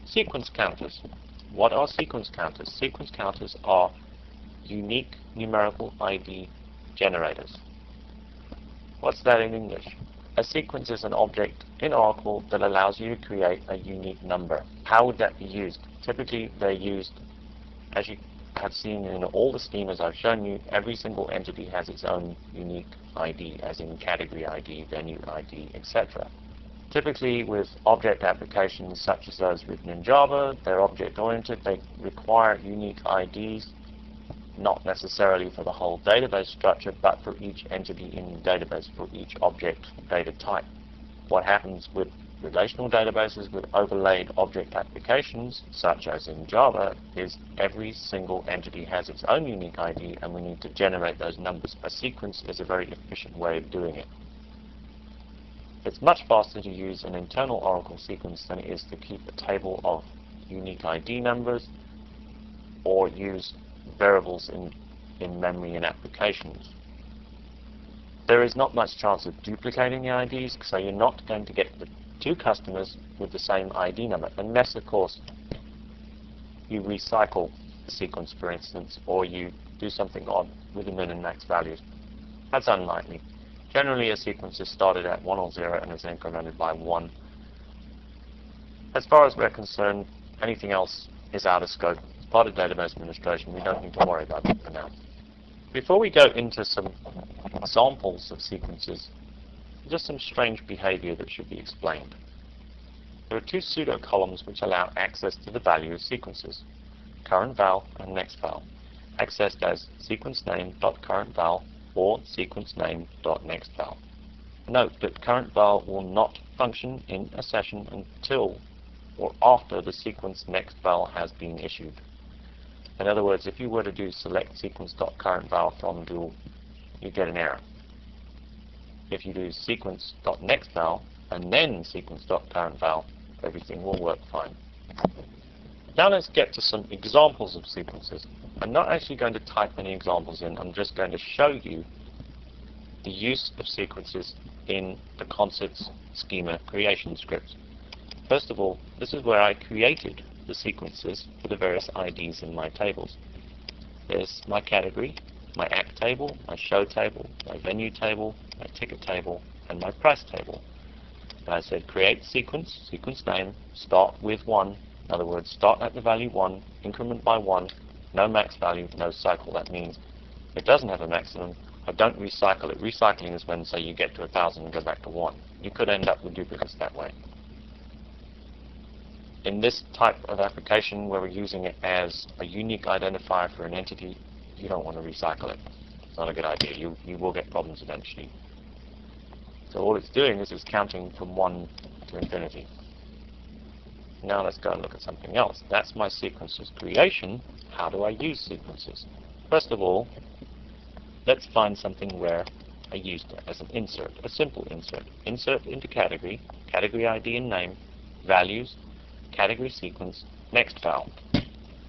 Sequence counters. What are sequence counters? Sequence counters are unique numerical ID generators. What's that in English? A sequence is an object in Oracle that allows you to create a unique number. How would that be used? Typically they're used, as you have seen in all the schemas I've shown you, every single entity has its own unique ID, as in category ID, venue ID, etc. Typically with object applications such as those written in Java, they're object-oriented, they require unique IDs, not necessarily for the whole database structure, but for each entity in the database, for each object data type. What happens with relational databases with overlaid object applications, such as in Java, is every single entity has its own unique ID and we need to generate those numbers. A sequence is a very efficient way of doing it. It's much faster to use an internal Oracle sequence than it is to keep a table of unique ID numbers or use variables in memory and applications. There is not much chance of duplicating the IDs, so you're not going to get the two customers with the same ID number, unless of course you recycle the sequence, for instance, or you do something odd with the min and max values. That's unlikely. Generally a sequence is started at 1 or 0 and is incremented by 1. As far as we're concerned, anything else is out of scope. It's part of database administration. We don't need to worry about that for now. Before we go into some examples of sequences, just some strange behavior that should be explained. There are two pseudo columns which allow access to the value of sequences, current val and next val, accessed as sequence name.currentVal or sequence name.nextVal. Note that current val will not function in a session until or after the sequence next val has been issued. In other words, if you were to do select sequence.currentVal from dual, you get an error. If you do sequence.nextVal and then sequence.currentVal, everything will work fine. Now let's get to some examples of sequences. I'm not actually going to type any examples in, I'm just going to show you the use of sequences in the concepts schema creation script. First of all, this is where I created the sequences for the various IDs in my tables. There's my category, my act table, my show table, my venue table, my ticket table, and my price table. And I said create sequence, sequence name, start with 1. In other words, start at the value 1, increment by 1, no max value, no cycle. That means it doesn't have a maximum. I don't recycle it. Recycling is when, say, you get to 1,000 and go back to 1. You could end up with duplicates that way. In this type of application where we're using it as a unique identifier for an entity, you don't want to recycle it. It's not a good idea. You will get problems eventually. So all it's doing is it's counting from 1 to infinity. Now let's go and look at something else. That's my sequences creation. How do I use sequences? First of all, let's find something where I used it as an insert, a simple insert. Insert into category, category ID and name, values, category sequence, next val.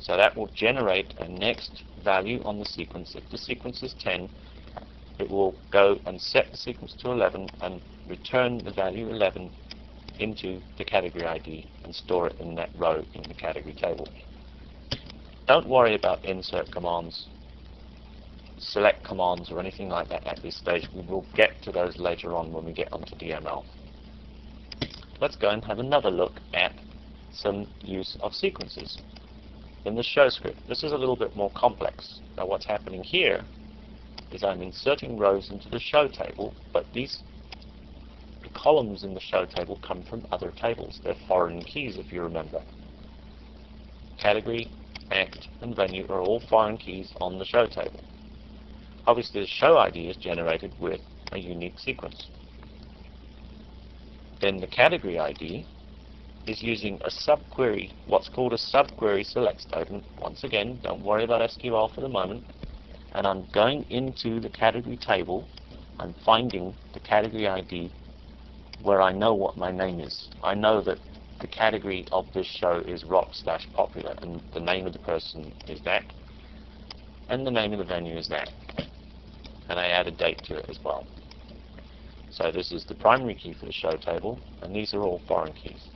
So that will generate a next value on the sequence. If the sequence is 10, it will go and set the sequence to 11 and return the value 11 into the category ID and store it in that row in the category table. Don't worry about insert commands, select commands, or anything like that at this stage. We will get to those later on when we get onto DML. Let's go and have another look at some use of sequences in the show script. This is a little bit more complex. Now what's happening here is I'm inserting rows into the show table, but these columns in the show table come from other tables. They're foreign keys, if you remember. Category, act, and venue are all foreign keys on the show table. Obviously the show ID is generated with a unique sequence. Then the category ID is using a subquery, what's called a subquery select statement. Once again, don't worry about SQL for the moment. And I'm going into the category table, I'm finding the category ID where I know what my name is. I know that the category of this show is rock/popular, and the name of the person is that, and the name of the venue is that. And I add a date to it as well. So this is the primary key for the show table, and these are all foreign keys.